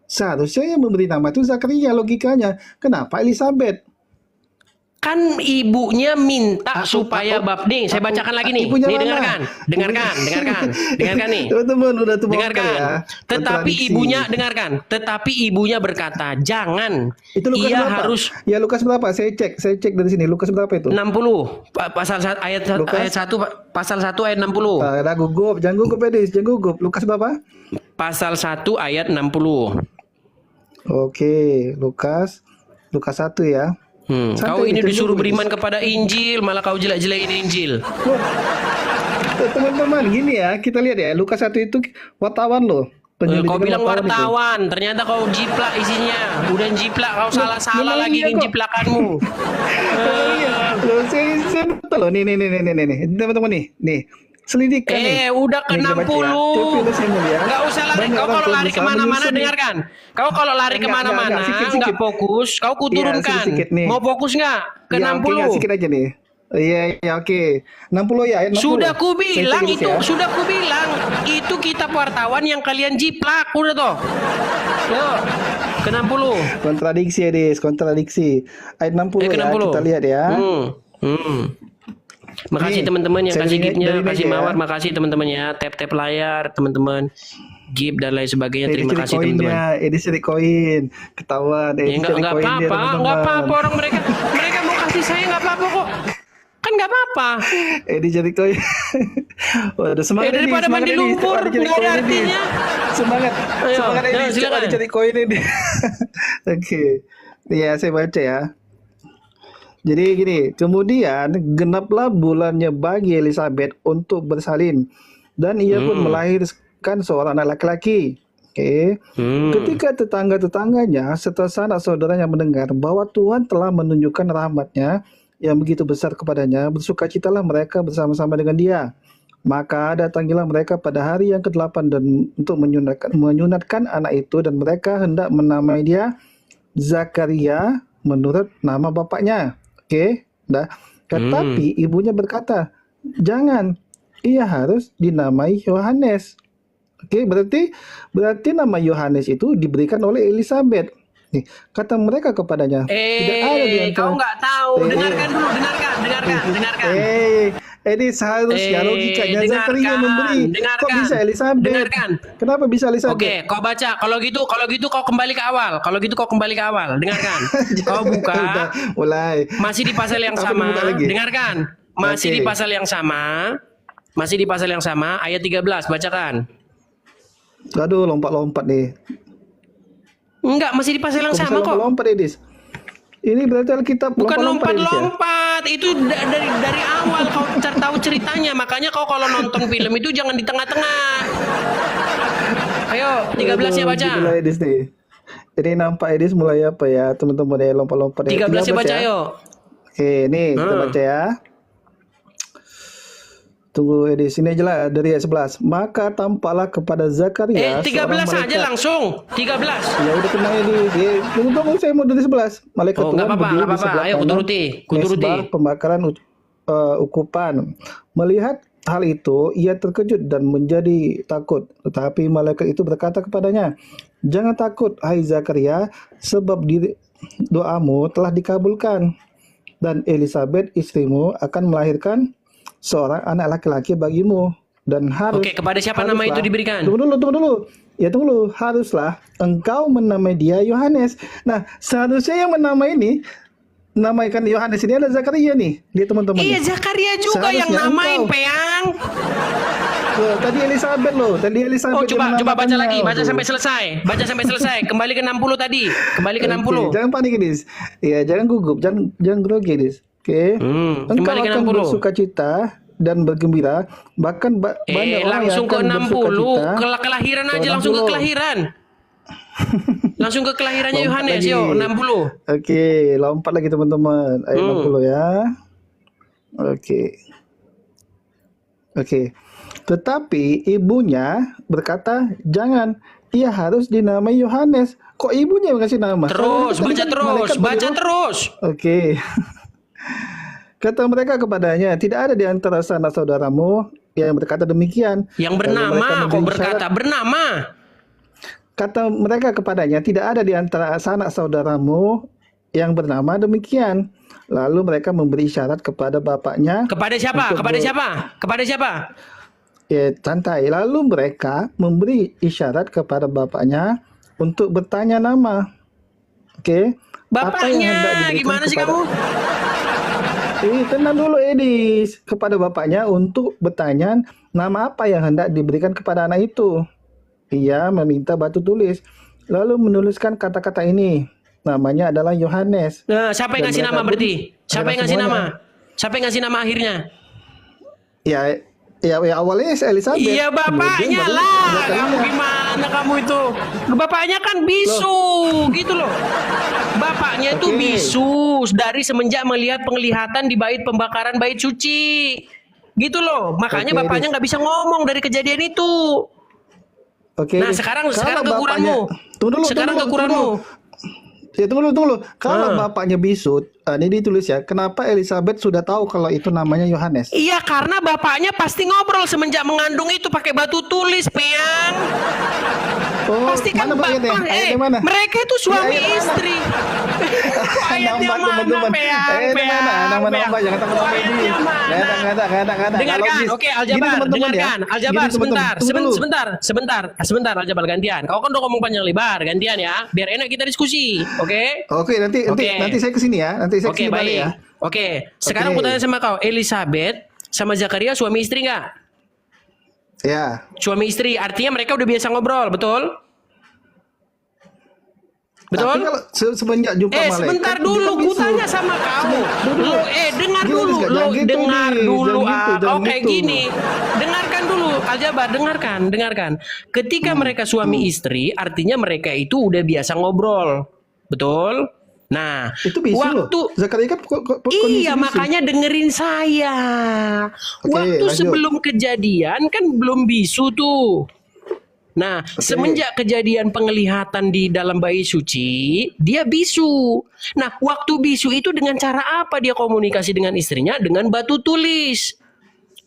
Seharusnya yang memberi nama itu Zakaria logikanya. Kenapa Elizabeth? Kan ibunya minta supaya bab nih, saya bacakan lagi nih. Nih dengarkan nih. Teman-teman udah tuh dengarkan. Ya. Tetapi ibunya berkata, "Jangan. Itu Lukas ia berapa? harus." Ya Lukas berapa? Saya cek dari sini. Lukas berapa itu? 60. Pasal 1 ayat 1 ayat 60. Ada gugup, jangan gugup Edis, jangan gugup. Lukas berapa? Pasal 1 ayat 60. Oke, Lukas 1 ya. Kau ini disuruh beriman kepada Injil, malah kau jelek-jelekin Injil. Teman-teman, gini ya, kita lihat ya, Lukas 1 itu wartawan loh. Kau bilang wartawan, ternyata kau jiplak isinya. Udah jiplak, kau salah lagi jiplakanmu. Saya betul loh, nih, teman-teman nih. Selidikkan udah ke 60. Enggak usah lari. Kau kalau lari kemana-mana dengarkan. Kau kalau lari kemana-mana enggak fokus, kau kuturunkan. Mau fokus enggak? Ke 60. Sedikit aja nih. Iya, oke. 60 ya, ayat 60. Sudah kubilang itu, itu kitab wartawan yang kalian jiplak, udah toh. Yuk, ke 60. Kontradiksi. Ayat 60 ya, kita lihat ya. Makasih teman-teman yang kasih gift-nya, kasih mawar, makasih teman-teman ya, tap layar teman-teman, gift dan lain sebagainya. Terima kasih teman-teman. Edisi koin, ketahuan. Enggak apa-apa orang mereka mau kasih saya enggak apa-apa kok. Kan enggak apa-apa. Jadi koin. Waduh, semangat daripada mandi lumpur, enggak ada artinya. Semangat silakan. Jadi koin ini. Oke. Ya, saya baca ya. Jadi gini, kemudian genaplah bulannya bagi Elizabeth untuk bersalin, dan ia pun melahirkan seorang anak laki-laki. Ketika tetangga-tetangganya serta sanak saudaranya mendengar bahwa Tuhan telah menunjukkan rahmat-Nya yang begitu besar kepadanya, bersukacitalah mereka bersama-sama dengan dia. Maka datangilah mereka pada hari yang ke-8 dan untuk menyunatkan anak itu, dan mereka hendak menamai dia Zakaria menurut nama bapaknya. Tetapi ibunya berkata, jangan, ia harus dinamai Yohanes. Berarti nama Yohanes itu diberikan oleh Elizabeth. Kata mereka kepadanya, tidak ada di antara. Kau nggak tahu. Dengarkan dulu, dengarkan. Ini seharusnya logikanya Zakaria memberi. Kok bisa Elizabeth? Dengarkan. Kenapa bisa Elizabeth? Oke, kau baca. Kalau gitu kau kembali ke awal. Dengarkan. Kau buka. Mulai. Masih di pasal yang sama. Dengarkan. Masih di pasal yang sama. Ayat 13. Bacakan. Aduh, lompat-lompat nih. Enggak, masih di pasal yang sama kok. Lompat, Edis. Ini berarti Alkitab bukan lompat-lompat. Itu dari awal kau tahu ceritanya. Makanya kau kalau nonton film itu jangan di tengah-tengah. Ayo, 13 ya baca. Edis nih. Ini nampak Edis mulai apa ya, teman-teman ya, lompat-lompat. 13 ya baca ayo. Oke, nih kita baca ya. Tunggu Edis, ini aja lah dari ayat 11. Maka tampaklah kepada Zakaria 13 aja langsung. 13. Ya udah tenang Edis. Tunggu saya mau dari 11. Malaikat Tuhan berdiri di sebelah ayo kuturuti. Pembakaran ukupan. Melihat hal itu, ia terkejut dan menjadi takut. Tetapi malaikat itu berkata kepadanya, jangan takut, hai Zakaria, sebab doamu telah dikabulkan. Dan Elizabeth istrimu akan melahirkan seorang anak laki-laki bagimu, dan kepada siapa nama itu diberikan? Tunggu dulu. Haruslah engkau menamai dia Yohanes. Nah, seharusnya yang menamai ini, namaikan Yohanes ini ada Zakaria nih. Lihat teman-teman. Iya, Zakaria juga yang namain, Peang. Tadi Elizabeth loh. Coba baca lagi. Baca sampai selesai. Kembali ke 60 tadi. Jangan panik, Edis. Iya, jangan gugup, jangan grogi, Edis. Engkau akan bersukacita dan bergembira, bahkan banyak orang langsung yang akan bersukacita. Kelahiran aja, langsung ke kelahiran. Langsung ke kelahirannya Yohanes, yo 60. Oke, lompat lagi teman-teman. Ayat 60 ya. Oke. Tetapi ibunya berkata, jangan, ia harus dinamai Yohanes. Kok ibunya yang kasih nama? Baca terus. Oke. Kata mereka kepadanya, tidak ada di antara sanak saudaramu yang berkata demikian. Yang bernama, kok berkata bernama? kata mereka kepadanya, tidak ada di antara sanak saudaramu yang bernama demikian. Lalu mereka memberi isyarat kepada bapaknya. Kepada siapa? Kepada siapa? Kepada siapa? Ya, santai. Lalu mereka memberi isyarat kepada bapaknya untuk bertanya nama. Oke. Bapaknya gimana sih kamu? Tenang dulu Edis. Kepada bapaknya untuk bertanya nama apa yang hendak diberikan kepada anak itu. Ia meminta batu tulis. Lalu menuliskan kata-kata ini. Namanya adalah Yohanes. Nah, siapa yang ngasih nama berarti? Siapa yang ngasih nama? Siapa yang ngasih nama akhirnya? Ya awalnya Elizabeth. Iya bapaknya lah. Kamu gimana kamu itu? Bapaknya kan bisu, gitu loh. Bapaknya itu bisu dari semenjak melihat penglihatan di bait pembakaran bait suci, gitu loh. Makanya bapaknya nggak bisa ngomong dari kejadian itu. Nah sekarang kekuranganmu. Sekarang kekuranganmu. Ya tunggu dulu. Kalau bapaknya bisu, ini ditulis ya. Kenapa Elizabeth sudah tahu kalau itu namanya Yohanes? Iya karena bapaknya pasti ngobrol semenjak mengandung itu pakai batu tulis, Peang. Pasti kan mereka itu suami istri. Ayatnya mana, Peang? Nama jangan teman-teman ini. Dengarkan, oke Aljabar, dengarkan. Aljabar sebentar Aljabar gantian. Kau kan udah ngomong panjang lebar, gantian ya. Biar enak kita diskusi. Oke, nanti saya kesini ya. Oke, baik. Ya. Oke, sekarang aku tanya sama kau, Elizabeth sama Zakaria suami istri nggak? Ya. Suami istri, artinya mereka udah biasa ngobrol, betul? Betul? Tapi kalau semenjak jumpa malaikat. Sebentar dulu, ku tanya sama kau. Dengar dulu. Kayak gini. Dengarkan dulu, Aljabar, dengarkan. Ketika mereka suami istri, artinya mereka itu udah biasa ngobrol. Betul? Nah, itu bisu waktu Zakaria kan iya bisu. Makanya dengerin saya. Waktu lanjut. Sebelum kejadian kan belum bisu tuh. Nah, semenjak kejadian penglihatan di dalam bait suci, dia bisu. Nah, waktu bisu itu dengan cara apa dia komunikasi dengan istrinya? Dengan batu tulis.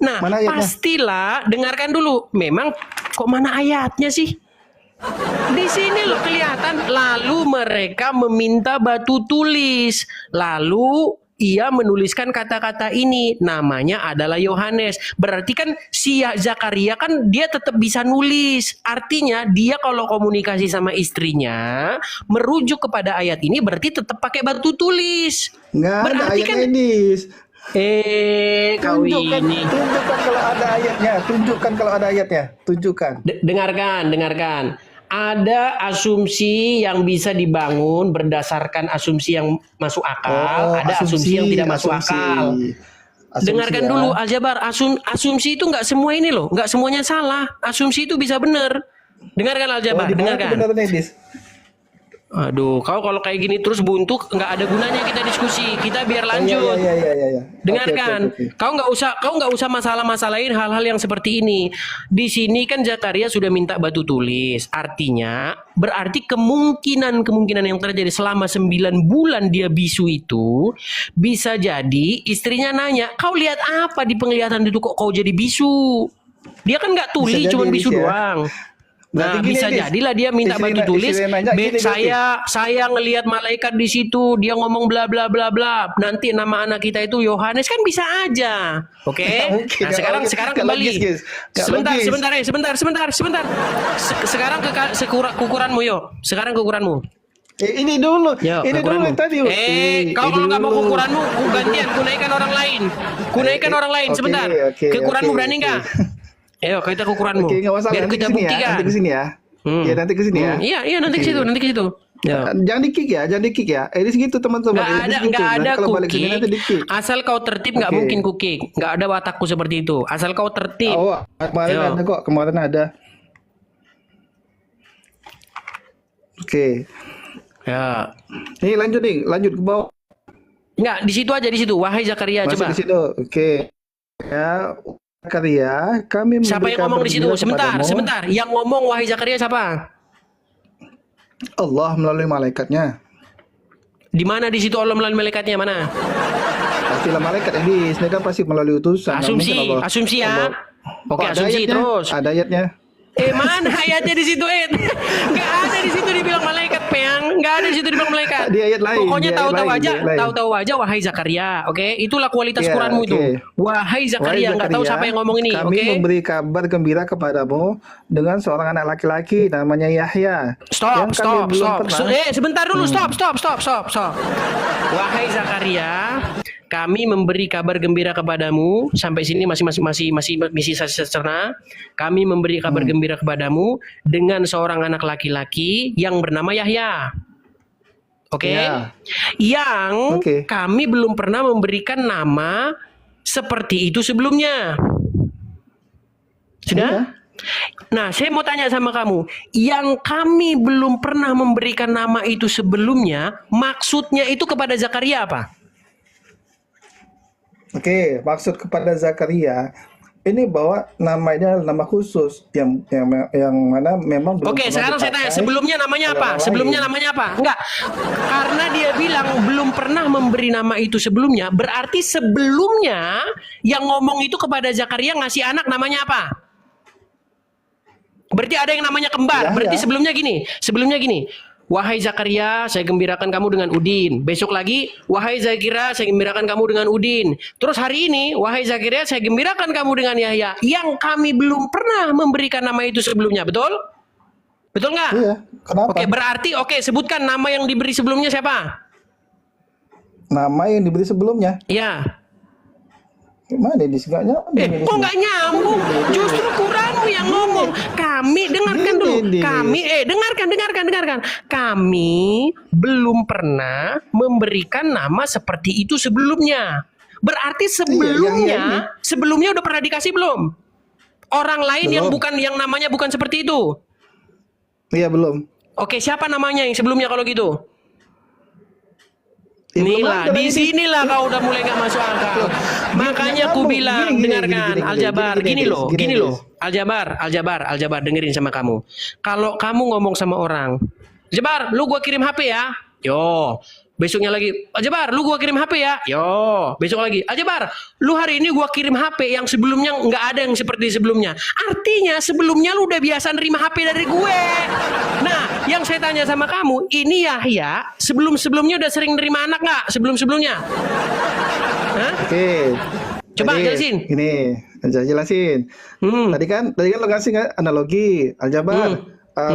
Nah, pastilah dengarkan dulu. Memang kok mana ayatnya sih? Di sini loh kelihatan. Lalu mereka meminta batu tulis. Lalu ia menuliskan kata-kata ini. Namanya adalah Yohanes. Berarti kan si Zakaria kan dia tetap bisa nulis. Artinya dia kalau komunikasi sama istrinya merujuk kepada ayat ini berarti tetap pakai batu tulis. Nggak berarti ada ayat kan ini. Tunjukkan kalau ada ayatnya. Tunjukkan. Dengarkan. Ada asumsi yang bisa dibangun berdasarkan asumsi yang masuk akal, ada asumsi yang tidak masuk akal. Dengarkan dulu Aljabar, asumsi itu nggak semua ini loh, nggak semuanya salah. Asumsi itu bisa benar. Dengarkan Aljabar, dengarkan. Aduh, kau kalau kayak gini terus buntu, nggak ada gunanya kita diskusi. Kita biar lanjut. Dengarkan. Okay. Kau nggak usah masalah-masalahin hal-hal yang seperti ini. Di sini kan Zakaria sudah minta batu tulis. Artinya, berarti kemungkinan yang terjadi selama 9 bulan dia bisu itu bisa jadi istrinya nanya, kau lihat apa di penglihatan itu kok kau jadi bisu? Dia kan nggak tuli, cuma bisu doang. Nah, bisa jadilah dia minta batu tulis. Saya ngelihat malaikat di situ, dia ngomong bla bla bla bla. Nanti nama anak kita itu Yohanes, kan bisa aja. Oke. Nah, sekarang kembali. Sebentar. Sekarang kekuranganmu yo. Sekarang kekuranganmu. Ini dulu. Ini dulu tadi. Kau kalau nggak mau kekuranganmu, ku gantian, ku naikkan orang lain. Sebentar. Kekuranganmu berani nggak? Ayo kita ukuranmu. Biar kita buktikan. Nanti ke sini ya. Nanti ke sini ya. Iya, nanti ke situ. Ya. Jangan di-kick ya. Ini segitu teman-teman. Nggak ada cooking. Asal kau tertib nggak mungkin cooking. Nggak ada watakku seperti itu. Asal kau tertib. Kemarin ada kok. Kemarin ada. Oke. Ya. Nih lanjut ke bawah. Nggak, di situ aja di situ. Wahai Zakaria, coba. Di situ. Oke. Ya. Zakaria, kami siapa yang ngomong di situ? Sebentar. Yang ngomong wahai Zakaria siapa? Allah melalui malaikatnya. Di mana di situ Allah melalui malaikatnya mana? Pastilah malaikat ini kan pasti melalui utusan. Asumsi ya. Oke, asumsi ayatnya? Terus. Ada ayatnya. Mana ayatnya di situ, Nggak ada di situ dibilang malaikat, Peang. Nggak ada di situ dibilang malaikat. Di ayat lain. Pokoknya di ayat tahu-tahu lain, aja, di ayat lain. tahu-tahu aja, wahai Zakaria, oke? Itulah kualitas Ya, Quranmu itu. oke. Wahai Wahai Zakaria, nggak tahu siapa yang ngomong ini, kami oke? memberi kabar gembira kepadamu dengan seorang anak laki-laki namanya Yahya. Stop, yang kami stop, belum stop. pernah. Sebentar dulu, stop. Wahai Zakaria, kami memberi kabar gembira kepadamu. Sampai sini masih sisa cerna. Kami memberi kabar gembira kepadamu dengan seorang anak laki-laki yang bernama Yahya. Oke? Ya. Yang Oke. kami belum pernah memberikan nama seperti itu sebelumnya. Sudah? Iya. Nah, saya mau tanya sama kamu, yang kami belum pernah memberikan nama itu sebelumnya, maksudnya itu kepada Zakaria apa? Oke, maksud kepada Zakaria ini bahwa namanya nama khusus yang mana memang belum Oke, pernah sekarang saya tanya, dipakai sebelumnya namanya oleh apa? orang Sebelumnya lain. namanya apa? Enggak. Karena dia bilang belum pernah memberi nama itu sebelumnya, berarti sebelumnya yang ngomong itu kepada Zakaria ngasih anak namanya apa? Berarti ada yang namanya kembar. Yahya. Berarti sebelumnya gini. Wahai Zakaria, saya gembirakan kamu dengan Udin. Besok lagi, wahai Zakaria, saya gembirakan kamu dengan Udin. Terus hari ini, wahai Zakaria, saya gembirakan kamu dengan Yahya. Yang kami belum pernah memberikan nama itu sebelumnya, betul? Betul nggak? Iya, kenapa? Oke, berarti sebutkan nama yang diberi sebelumnya siapa? Nama yang diberi sebelumnya. Ya. Gimana di nggak nyambung ini Kok semua. nggak nyambung? Justru Quranmu yang ngomong. Kami dengarkan dulu. Kami dengarkan. Kami belum pernah memberikan nama seperti itu sebelumnya. Berarti Iya. sebelumnya udah pernah dikasih belum? Orang lain yang Belum. namanya bukan seperti itu. Iya, belum. Oke, siapa namanya yang sebelumnya kalau gitu? Ya, belum Inilah, ada di lagi. sinilah kau udah mulai nggak masuk akal. Makanya aku nyambung. bilang, Gini, dengarkan, Aljabar, gini loh, gini, Aljabar, dengerin sama kamu. Kalau kamu ngomong sama orang, Aljabar, lu gua kirim HP ya, yo. Besoknya lagi, Aljabar, lu gua kirim HP ya, yo. Besok lagi, Aljabar, lu hari ini gua kirim HP yang sebelumnya nggak ada yang seperti sebelumnya. Artinya sebelumnya lu udah biasa nerima HP dari gue. Nah, yang saya tanya sama kamu, ini Yahya sebelumnya udah sering nerima anak nggak sebelumnya? Hah? Oke. Coba Jadi, jelasin. Ini, saya jelasin. Tadi kan lo kasih nggak analogi, Aljabar.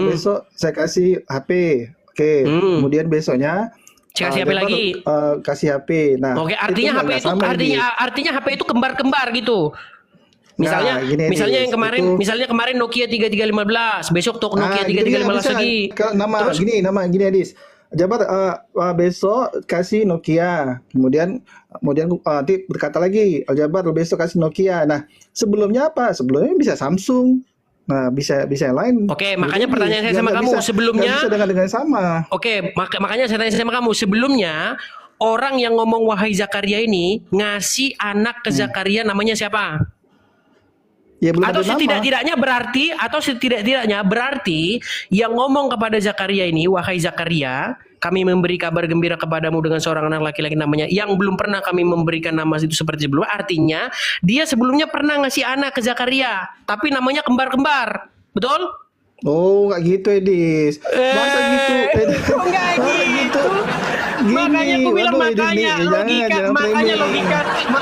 Besok saya kasih HP. Oke. Kemudian besoknya Saya kasih HP Aljabar, lagi. kasih HP. Nah, Oke, artinya nggak HP itu sama ini. artinya HP itu kembar-kembar gitu. Misalnya, Nah, gini, misalnya Dis, yang kemarin, itu- misalnya kemarin Nokia 3315, besok tuh Nokia gitu 3315 bisa. lagi. Nama Terus? gini Adis. Jabar besok kasih Nokia. Kemudian nanti berkata lagi, Aljabar besok kasih Nokia. Nah, sebelumnya apa? Sebelumnya bisa Samsung. Nah, bisa yang lain. Oke, makanya Jadi, pertanyaan saya nggak sama kamu, bisa- sebelumnya- nggak bisa dengan sama. Oke, makanya saya tanya sama kamu, sebelumnya orang yang ngomong wahai Zakaria ini ngasih anak ke Zakaria namanya siapa? Ya belum Atau ada nama. setidak-tidaknya berarti yang ngomong kepada Zakaria ini, wahai Zakaria, kami memberi kabar gembira kepadamu dengan seorang anak laki-laki namanya yang belum pernah kami memberikan nama itu seperti sebelumnya. Artinya dia sebelumnya pernah ngasih anak ke Zakaria, tapi namanya kembar-kembar, betul? Oh, nggak gitu, Edis. Masa gitu? Kok nggak Masa gitu? Gini, Makanya aku bilang waduh, Edis, makanya nih, logika, jangan makanya framing. logika,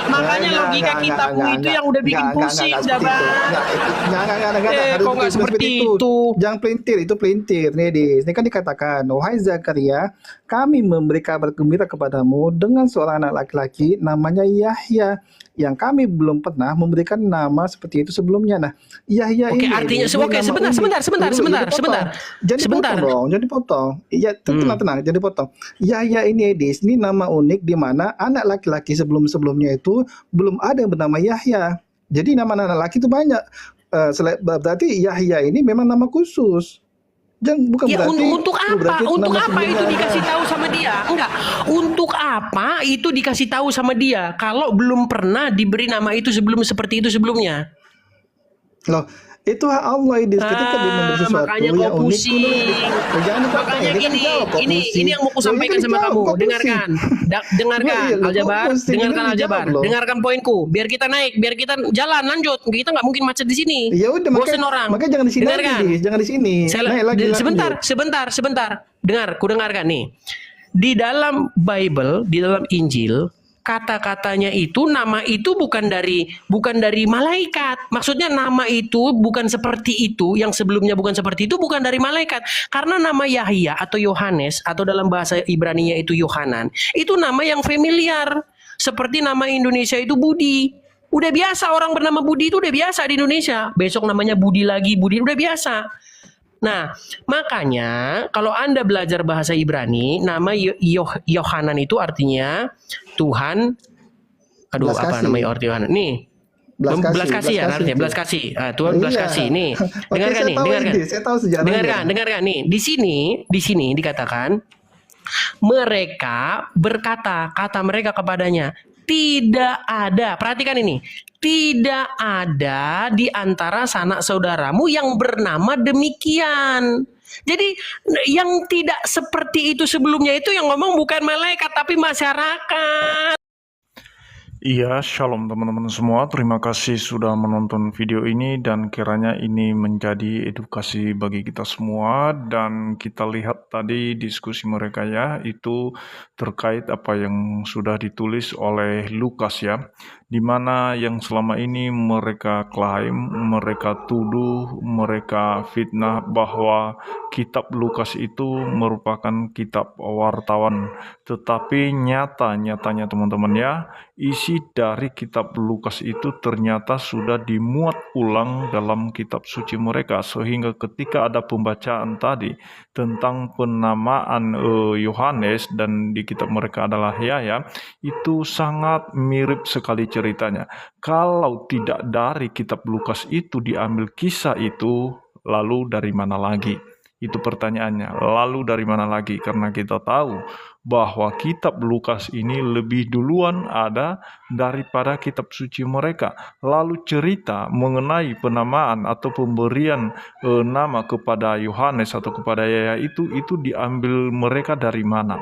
makanya Nggak, logika nggak, kitamu nggak, itu yang udah bikin pusing, seperti Jabar. itu. Nggak, harus Kok nggak seperti itu? Jangan pelintir, itu pelintir. Nih, Edis. Ini kan dikatakan, wahai Zakaria, kami memberi kabar gembira kepadamu dengan seorang anak laki-laki namanya Yahya, yang kami belum pernah memberikan nama seperti itu sebelumnya. Nah, Yahya Oke, ini, artinya Edis, ini oke, nama sebentar, unik. sebentar. Jangan Sebentar. dipotong dong, jangan dipotong. Iya, tenang, jangan dipotong. Yahya ini, Edis, ini nama unik di mana anak laki-laki sebelumnya itu belum ada yang bernama Yahya. Jadi nama anak laki itu banyak. Berarti Yahya ini memang nama khusus. Bukan Ya berarti untuk apa? berarti Untuk nama apa itu sebelumnya dikasih ada. tahu sama dia? Enggak. Untuk apa itu dikasih tahu sama dia kalau belum pernah diberi nama itu seperti itu sebelumnya? Loh, Itu hak Allah ini. Ketika dia memberi sesuatu Makanya yang kau unik, kudu pusing. jangan dipatah. Makanya Dia kan gini, dijawab kok ini pusing. yang mau ku Loh, iya kan sampaikan sama dijawab kamu. kok pusing. Dengarkan, dengarkan Iya loh, kok Aljabar, pusing ini dengarkan Aljabar, dijawab loh. dengarkan poinku. Biar kita naik, biar kita jalan lanjut. Kita nggak mungkin macet di sini. Ya udah, Bosen orang. makanya jangan di sini aja, Dengarkan. Dis. Jangan di sini. Naik lagi, Sebentar. Dengar, ku dengarkan nih. Di dalam Bible, di dalam Injil, kata-katanya itu, nama itu bukan dari malaikat. Maksudnya nama itu bukan seperti itu, yang sebelumnya bukan seperti itu, bukan dari malaikat. Karena nama Yahya atau Yohanes atau dalam bahasa Ibrani-nya itu Yohanan, itu nama yang familiar. Seperti nama Indonesia itu Budi. Udah biasa orang bernama Budi itu udah biasa di Indonesia. Besok namanya Budi lagi, Budi udah biasa. Nah, makanya kalau Anda belajar bahasa Ibrani, nama Yohanan itu artinya Tuhan. Aduh, Belas apa kasih. namanya arti Yohanan? Nih, belas kasih ya artinya, belas kasih. Tuhan belas Iya. kasih. Nih, Oke, dengarkan saya nih, tahu dengarkan. ini, saya tahu sejarahnya. Dengarkan nih. Di sini dikatakan mereka berkata, kata mereka kepadanya, tidak ada. Perhatikan ini. Tidak ada di antara sanak saudaramu yang bernama demikian. Jadi yang tidak seperti itu sebelumnya itu yang ngomong bukan malaikat tapi masyarakat. Iya, shalom teman-teman semua. Terima kasih sudah menonton video ini dan kiranya ini menjadi edukasi bagi kita semua. Dan kita lihat tadi diskusi mereka ya, itu terkait apa yang sudah ditulis oleh Lukas ya, di mana yang selama ini mereka klaim, mereka tuduh, mereka fitnah bahwa kitab Lukas itu merupakan kitab wartawan. Tetapi nyatanya teman-teman ya, isi dari kitab Lukas itu ternyata sudah dimuat ulang dalam kitab suci mereka, sehingga ketika ada pembacaan tadi tentang penamaan Yohanes dan di kitab mereka adalah Yahya, itu sangat mirip sekali ceritanya. Kalau tidak dari kitab Lukas itu diambil kisah itu, lalu dari mana lagi? Itu pertanyaannya. Lalu dari mana lagi? Karena kita tahu bahwa kitab Lukas ini lebih duluan ada daripada kitab suci mereka. Lalu cerita mengenai penamaan atau pemberian nama kepada Yohanes atau kepada Yahya itu diambil mereka dari mana?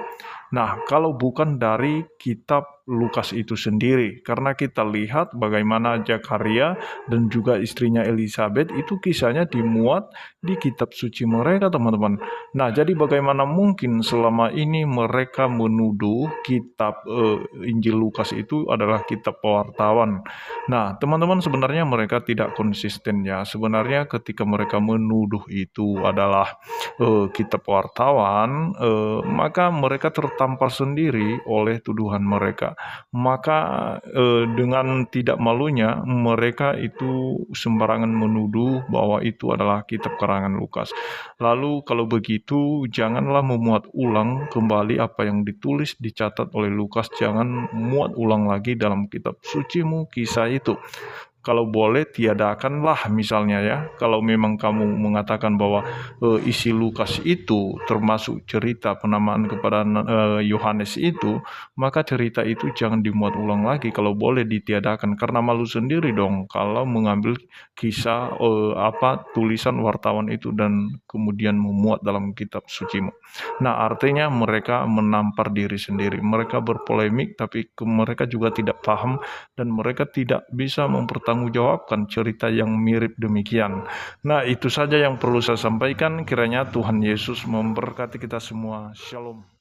Nah, kalau bukan dari kitab Lukas itu sendiri, karena kita lihat bagaimana Zakaria dan juga istrinya Elizabeth itu kisahnya dimuat di kitab suci mereka, teman-teman. Nah, jadi bagaimana mungkin selama ini mereka menuduh kitab Injil Lukas itu adalah kitab pewartawan? Nah, teman-teman, sebenarnya mereka tidak konsisten ya. Sebenarnya ketika mereka menuduh itu adalah kitab wartawan, maka mereka tertampar sendiri oleh tuduhan mereka. Maka dengan tidak malunya mereka itu sembarangan menuduh bahwa itu adalah kitab karangan Lukas. Lalu kalau begitu janganlah memuat ulang kembali apa yang ditulis dicatat oleh Lukas, jangan muat ulang lagi dalam kitab sucimu kisah itu. Kalau boleh tiadakanlah misalnya ya, kalau memang kamu mengatakan bahwa isi Lukas itu termasuk cerita penamaan kepada Yohanes itu, maka cerita itu jangan dimuat ulang lagi, kalau boleh ditiadakan, karena malu sendiri dong kalau mengambil kisah tulisan wartawan itu dan kemudian memuat dalam kitab sucimu. Nah, artinya mereka menampar diri sendiri, mereka berpolemik tapi mereka juga tidak paham dan mereka tidak bisa mempertanggungjawabkan cerita yang mirip demikian. Nah, itu saja yang perlu saya sampaikan. Kiranya Tuhan Yesus memberkati kita semua. Shalom.